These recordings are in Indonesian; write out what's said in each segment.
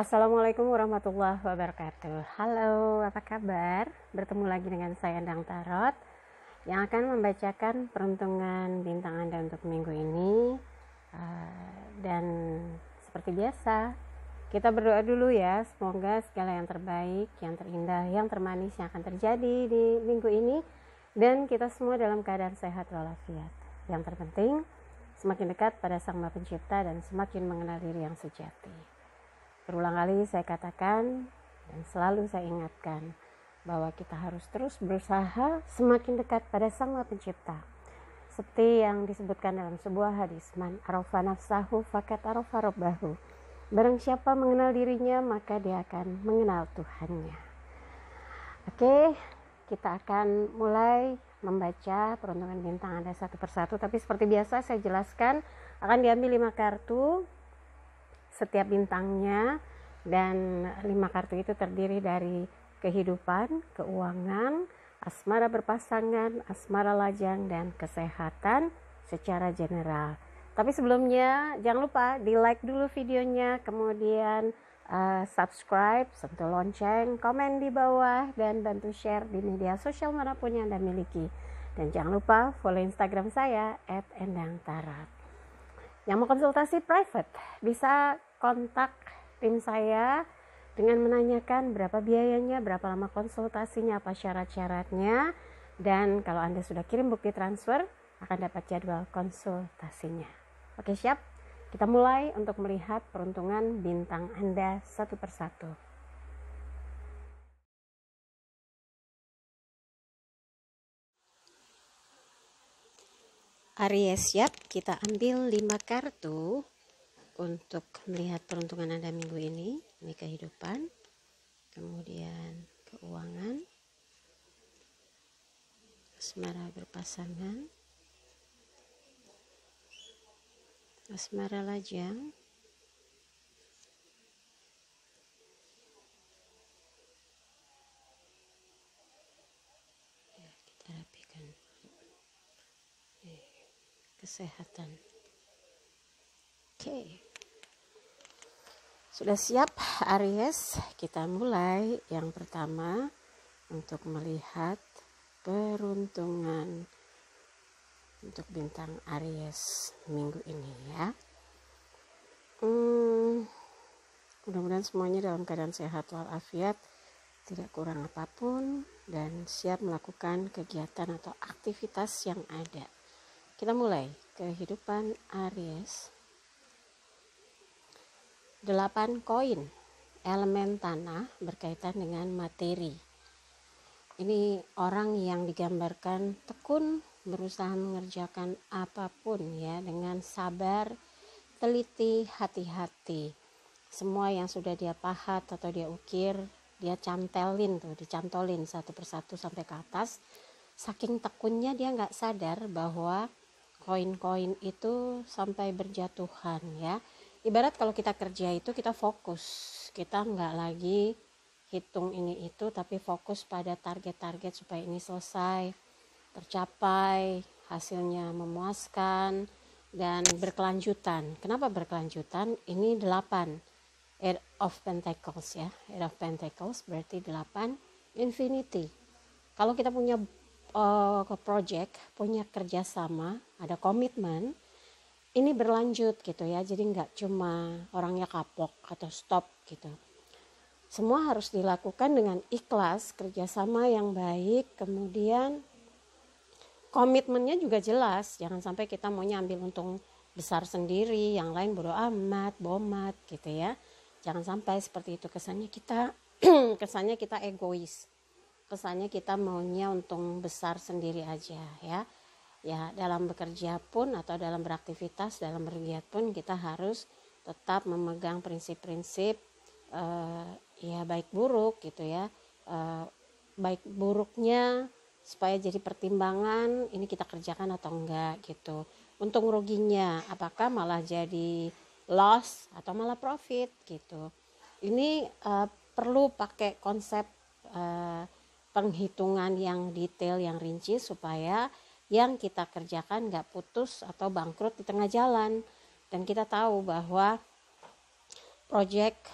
Assalamualaikum warahmatullahi wabarakatuh. Halo, apa kabar? Bertemu lagi dengan saya Endang Tarot yang akan membacakan peruntungan bintang Anda untuk minggu ini. Dan seperti biasa, kita berdoa dulu ya. Semoga segala yang terbaik, yang terindah, yang termanis yang akan terjadi di minggu ini, dan kita semua dalam keadaan sehat walafiat. Yang terpenting, semakin dekat pada Sang Maha Pencipta dan semakin mengenal diri yang sejati. Berulang kali saya katakan dan selalu saya ingatkan bahwa kita harus terus berusaha semakin dekat pada Sang Maha Pencipta. Seperti yang disebutkan dalam sebuah hadis, man arafa nafsahu faqad arafa rabbahu. Barang siapa mengenal dirinya, maka dia akan mengenal Tuhannya. Oke, kita akan mulai membaca peruntungan bintang Anda satu persatu. Tapi seperti biasa saya jelaskan, akan diambil 5 kartu setiap bintangnya, dan 5 kartu itu terdiri dari kehidupan, keuangan, asmara berpasangan, asmara lajang, dan kesehatan secara general. Tapi sebelumnya jangan lupa di like dulu videonya, kemudian subscribe, sentuh lonceng, komen di bawah, dan bantu share di media sosial manapun yang Anda miliki. Dan jangan lupa follow Instagram saya @endangtarot. Yang mau konsultasi private bisa kontak tim saya dengan menanyakan berapa biayanya, berapa lama konsultasinya, apa syarat-syaratnya, dan kalau Anda sudah kirim bukti transfer akan dapat jadwal konsultasinya. Oke, siap? Kita mulai untuk melihat peruntungan bintang Anda satu persatu. Aries, siap? Kita ambil 5 kartu untuk melihat peruntungan Anda minggu ini. Ini kehidupan, kemudian keuangan, asmara berpasangan, asmara lajang, ya, kita rapikan, kesehatan. Oke. Sudah siap Aries? Kita mulai yang pertama untuk melihat peruntungan untuk bintang Aries minggu ini ya. Mudah-mudahan semuanya dalam keadaan sehat walafiat, tidak kurang apapun, dan siap melakukan kegiatan atau aktivitas yang ada. Kita mulai kehidupan Aries. 8 koin, elemen tanah berkaitan dengan materi. Ini orang yang digambarkan tekun berusaha mengerjakan apapun ya, dengan sabar, teliti, hati-hati. Semua yang sudah dia pahat atau dia ukir, dia dicantolin satu persatu sampai ke atas. Saking tekunnya dia nggak sadar bahwa koin-koin itu sampai berjatuhan ya. Ibarat kalau kita kerja itu kita fokus, kita nggak lagi hitung ini itu, tapi fokus pada target-target supaya ini selesai, tercapai, hasilnya memuaskan dan berkelanjutan. Kenapa berkelanjutan? Ini 8 Eight of Pentacles ya. Eight of Pentacles berarti 8 infinity. Kalau kita punya project, punya kerjasama, ada komitmen, ini berlanjut gitu ya. Jadi nggak cuma orangnya kapok atau stop gitu. Semua harus dilakukan dengan ikhlas, kerjasama yang baik, kemudian komitmennya juga jelas. Jangan sampai kita maunya ambil untung besar sendiri, yang lain bodo amat, bomat gitu ya. Jangan sampai seperti itu, kesannya kita egois. Kesannya kita maunya untung besar sendiri aja ya. Ya, dalam bekerja pun atau dalam beraktivitas, dalam bergiat pun kita harus tetap memegang prinsip-prinsip ya baik buruk gitu ya. Baik buruknya supaya jadi pertimbangan ini kita kerjakan atau enggak gitu. Untung ruginya apakah malah jadi loss atau malah profit gitu. Ini perlu pakai konsep penghitungan yang detail, yang rinci supaya yang kita kerjakan gak putus atau bangkrut di tengah jalan. Dan kita tahu bahwa project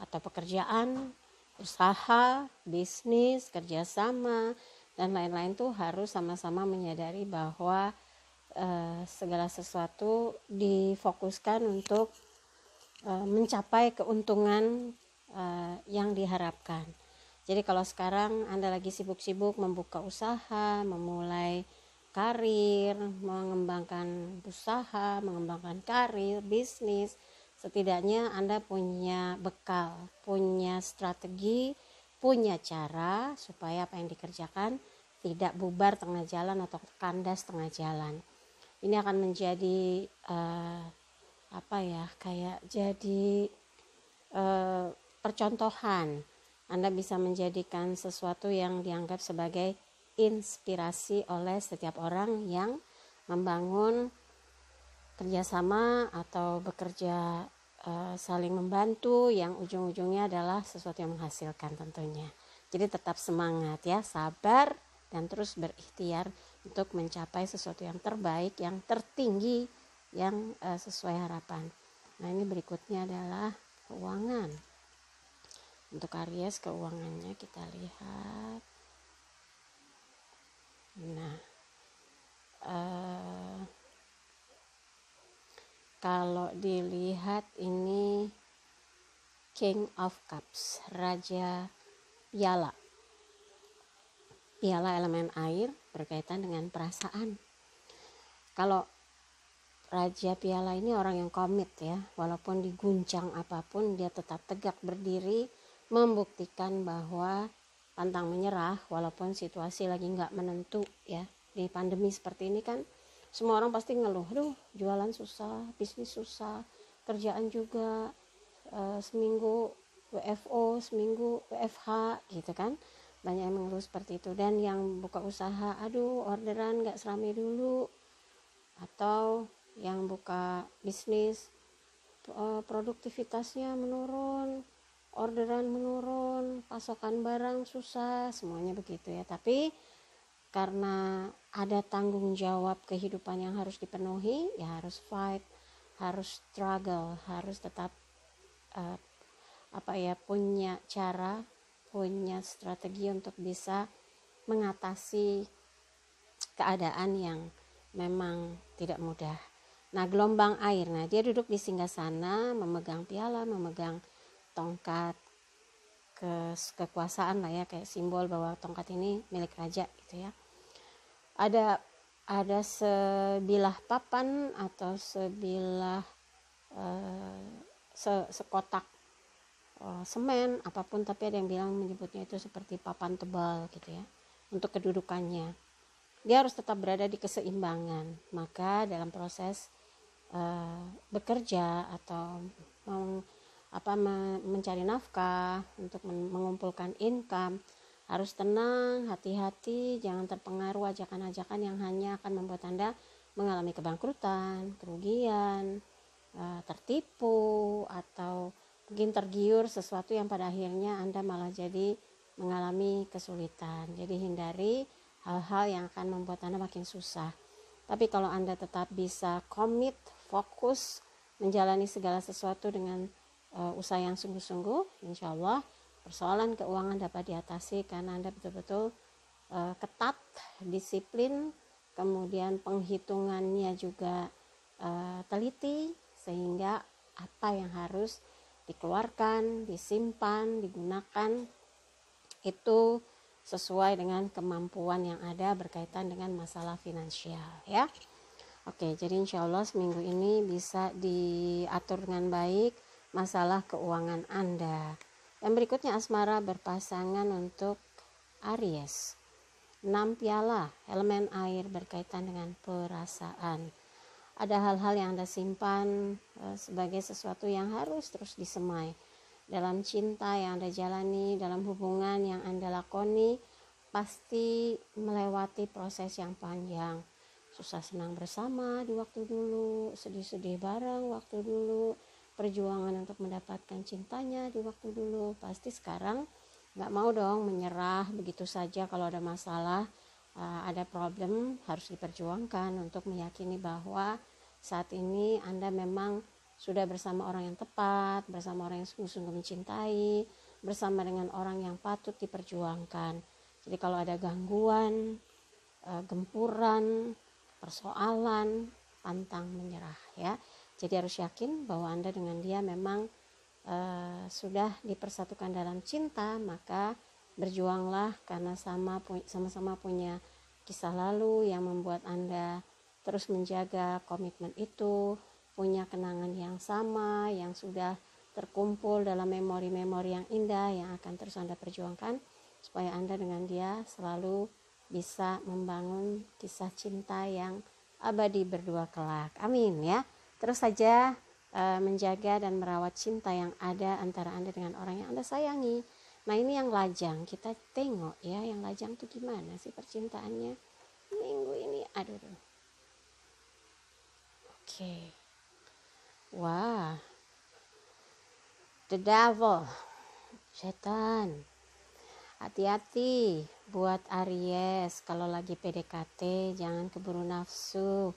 atau pekerjaan, usaha, bisnis, kerjasama, dan lain-lain tuh harus sama-sama menyadari bahwa segala sesuatu difokuskan untuk mencapai keuntungan yang diharapkan. Jadi kalau sekarang Anda lagi sibuk-sibuk membuka usaha, memulai karir, mengembangkan usaha, mengembangkan karir, bisnis, setidaknya Anda punya bekal, punya strategi, punya cara supaya apa yang dikerjakan tidak bubar tengah jalan atau kandas tengah jalan. Ini akan menjadi kayak jadi percontohan. Anda bisa menjadikan sesuatu yang dianggap sebagai inspirasi oleh setiap orang yang membangun kerjasama atau bekerja saling membantu, yang ujung-ujungnya adalah sesuatu yang menghasilkan tentunya. Jadi tetap semangat ya, sabar dan terus berikhtiar untuk mencapai sesuatu yang terbaik, yang tertinggi, yang sesuai harapan. Nah, ini berikutnya adalah keuangan. Untuk Aries, keuangannya kita lihat. Nah, kalau dilihat ini King of Cups, Raja Piala. Piala elemen air berkaitan dengan perasaan. Kalau Raja Piala ini orang yang komit ya, walaupun diguncang apapun dia tetap tegak berdiri, membuktikan bahwa pantang menyerah walaupun situasi lagi nggak menentu ya. Di pandemi seperti ini kan semua orang pasti ngeluh, aduh jualan susah, bisnis susah, kerjaan juga, seminggu WFO, seminggu WFH gitu kan. Banyak yang mengeluh seperti itu. Dan yang buka usaha, aduh orderan nggak seramai dulu, atau yang buka bisnis produktivitasnya menurun, orderan menurun, pasokan barang susah, semuanya begitu ya. Tapi karena ada tanggung jawab kehidupan yang harus dipenuhi, ya harus fight, harus struggle, harus tetap punya cara, punya strategi untuk bisa mengatasi keadaan yang memang tidak mudah. Nah, gelombang air, nah dia duduk di singgasana, memegang piala, memegang tongkat kekuasaan lah ya, kayak simbol bahwa tongkat ini milik raja gitu ya. Ada sebilah papan atau sebilah sekotak semen apapun, tapi ada yang bilang menyebutnya itu seperti papan tebal gitu ya untuk kedudukannya. Dia harus tetap berada di keseimbangan. Maka dalam proses bekerja atau mencari nafkah, untuk mengumpulkan income, harus tenang, hati-hati, jangan terpengaruh ajakan-ajakan yang hanya akan membuat Anda mengalami kebangkrutan, kerugian, tertipu, atau mungkin tergiur sesuatu yang pada akhirnya Anda malah jadi mengalami kesulitan. Jadi hindari hal-hal yang akan membuat Anda makin susah. Tapi kalau Anda tetap bisa komit, fokus, menjalani segala sesuatu dengan usaha yang sungguh-sungguh, insya Allah persoalan keuangan dapat diatasi karena Anda betul-betul ketat, disiplin, kemudian penghitungannya juga teliti, sehingga apa yang harus dikeluarkan, disimpan, digunakan itu sesuai dengan kemampuan yang ada berkaitan dengan masalah finansial ya. Oke, jadi insya Allah seminggu ini bisa diatur dengan baik masalah keuangan Anda. Yang berikutnya asmara berpasangan untuk Aries. 6 piala, elemen air berkaitan dengan perasaan. Ada hal-hal yang Anda simpan sebagai sesuatu yang harus terus disemai. Dalam cinta yang Anda jalani, dalam hubungan yang Anda lakoni, pasti melewati proses yang panjang. Susah senang bersama di waktu dulu, sedih-sedih bareng waktu dulu, perjuangan untuk mendapatkan cintanya di waktu dulu. Pasti sekarang gak mau dong menyerah begitu saja. Kalau ada masalah, ada problem, harus diperjuangkan untuk meyakini bahwa saat ini Anda memang sudah bersama orang yang tepat, bersama orang yang sungguh-sungguh mencintai, bersama dengan orang yang patut diperjuangkan. Jadi kalau ada gangguan, gempuran, persoalan, pantang menyerah ya. Jadi harus yakin bahwa Anda dengan dia memang sudah dipersatukan dalam cinta, maka berjuanglah karena sama-sama punya kisah lalu yang membuat Anda terus menjaga komitmen itu, punya kenangan yang sama yang sudah terkumpul dalam memori-memori yang indah yang akan terus Anda perjuangkan supaya Anda dengan dia selalu bisa membangun kisah cinta yang abadi berdua kelak. Amin ya. Terus saja menjaga dan merawat cinta yang ada antara Anda dengan orang yang Anda sayangi. Nah ini yang lajang, kita tengok ya, yang lajang tuh gimana sih percintaannya minggu ini. Aduh. Oke. Wah. The devil. Setan. Hati-hati buat Aries, kalau lagi PDKT jangan keburu nafsu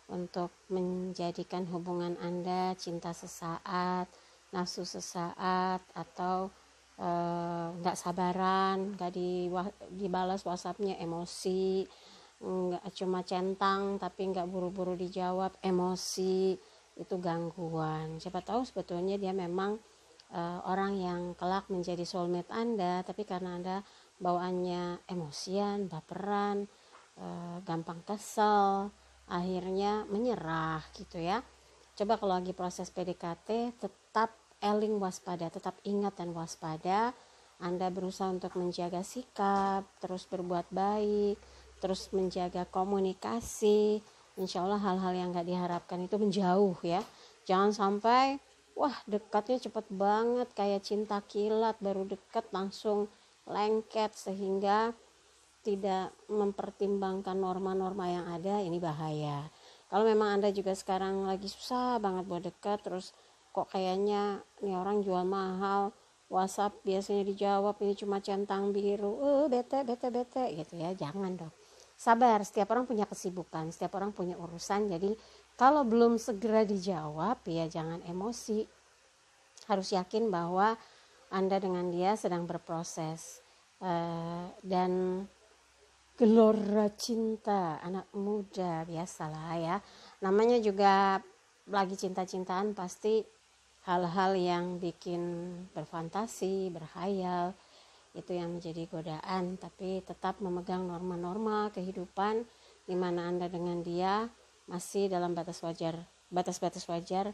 untuk menjadikan hubungan Anda cinta sesaat, nafsu sesaat, atau nggak sabaran, nggak dibalas WhatsAppnya emosi, nggak cuma centang tapi nggak buru-buru dijawab emosi, itu gangguan. Siapa tahu sebetulnya dia memang orang yang kelak menjadi soulmate Anda, tapi karena Anda bawaannya emosian, baperan, gampang kesel, akhirnya menyerah gitu ya. Coba kalau lagi proses PDKT tetap eling waspada, tetap ingat dan waspada. Anda berusaha untuk menjaga sikap, terus berbuat baik, terus menjaga komunikasi. Insya Allah hal-hal yang gak diharapkan itu menjauh ya. Jangan sampai wah dekatnya cepet banget kayak cinta kilat, baru dekat langsung lengket sehingga tidak mempertimbangkan norma-norma yang ada. Ini bahaya. Kalau memang Anda juga sekarang lagi susah banget buat dekat, terus kok kayaknya nih orang jual mahal, WhatsApp biasanya dijawab ini cuma centang biru, bete gitu ya, jangan dong. Sabar, setiap orang punya kesibukan, setiap orang punya urusan. Jadi kalau belum segera dijawab ya jangan emosi, harus yakin bahwa Anda dengan dia sedang berproses. Dan gelora cinta anak muda biasalah ya, namanya juga lagi cinta-cintaan pasti hal-hal yang bikin berfantasi, berkhayal, itu yang menjadi godaan. Tapi tetap memegang norma-norma kehidupan di mana Anda dengan dia masih dalam batas-batas wajar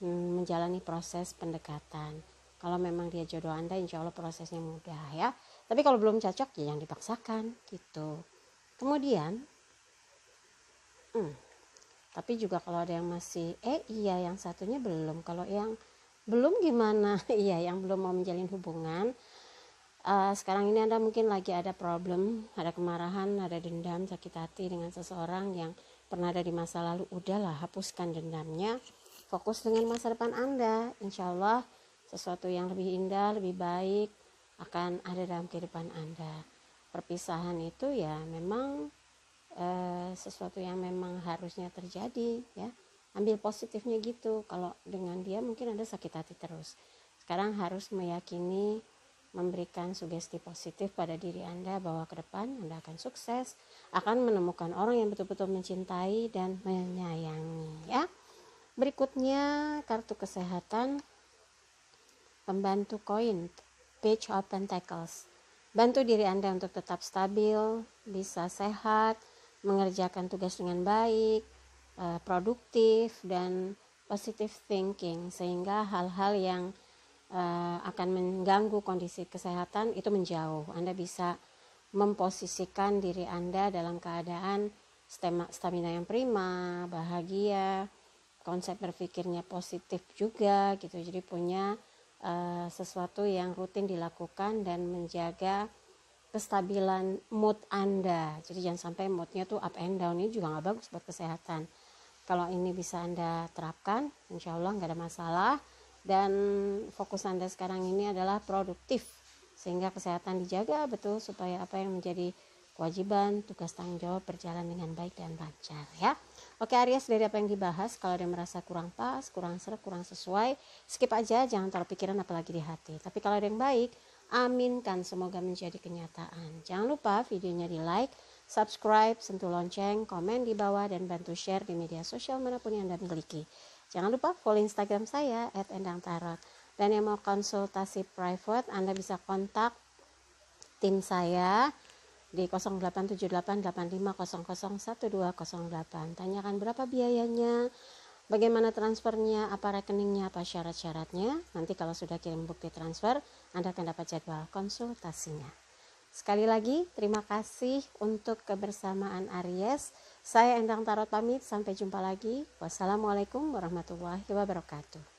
menjalani proses pendekatan. Kalau memang dia jodoh Anda, insya Allah prosesnya mudah ya. Tapi kalau belum cocok ya yang dipaksakan gitu. Kemudian tapi juga kalau ada yang masih iya yang satunya belum, kalau yang belum gimana? Iya yang belum mau menjalin hubungan, sekarang ini Anda mungkin lagi ada problem, ada kemarahan, ada dendam, sakit hati dengan seseorang yang pernah ada di masa lalu. Udahlah, hapuskan dendamnya, fokus dengan masa depan Anda. Insya Allah sesuatu yang lebih indah, lebih baik akan ada dalam kehidupan Anda. Perpisahan itu ya memang sesuatu yang memang harusnya terjadi ya. Ambil positifnya gitu. Kalau dengan dia mungkin Anda sakit hati terus. Sekarang harus meyakini, memberikan sugesti positif pada diri Anda bahwa ke depan Anda akan sukses, akan menemukan orang yang betul-betul mencintai dan menyayangi ya. Berikutnya kartu kesehatan, pembantu koin, Page of Pentacles. Bantu diri Anda untuk tetap stabil, bisa sehat, mengerjakan tugas dengan baik, produktif dan positive thinking, sehingga hal-hal yang akan mengganggu kondisi kesehatan itu menjauh. Anda bisa memposisikan diri Anda dalam keadaan stamina yang prima, bahagia, konsep berpikirnya positif juga gitu. Jadi punya sesuatu yang rutin dilakukan dan menjaga kestabilan mood Anda. Jadi jangan sampai moodnya tuh up and down, ini juga gak bagus buat kesehatan. Kalau ini bisa Anda terapkan, insya Allah gak ada masalah. Dan fokus Anda sekarang ini adalah produktif, sehingga kesehatan dijaga betul supaya apa yang menjadi kewajiban, tugas tanggung jawab berjalan dengan baik dan lancar ya. Oke Aries, dari apa yang dibahas, kalau ada merasa kurang pas, kurang seret, kurang sesuai, skip aja, jangan taruh pikiran apalagi di hati. Tapi kalau ada yang baik, aminkan semoga menjadi kenyataan. Jangan lupa videonya di like, subscribe, sentuh lonceng, komen di bawah, dan bantu share di media sosial manapun yang Anda miliki. Jangan lupa follow Instagram saya @endangtarot. Dan yang mau konsultasi private, Anda bisa kontak tim saya di 087885001208. Tanyakan berapa biayanya, bagaimana transfernya, apa rekeningnya, apa syarat-syaratnya. Nanti kalau sudah kirim bukti transfer, Anda akan dapat jadwal konsultasinya. Sekali lagi, terima kasih untuk kebersamaan Aries. Saya Endang Tarot pamit, sampai jumpa lagi. Wassalamualaikum warahmatullahi wabarakatuh.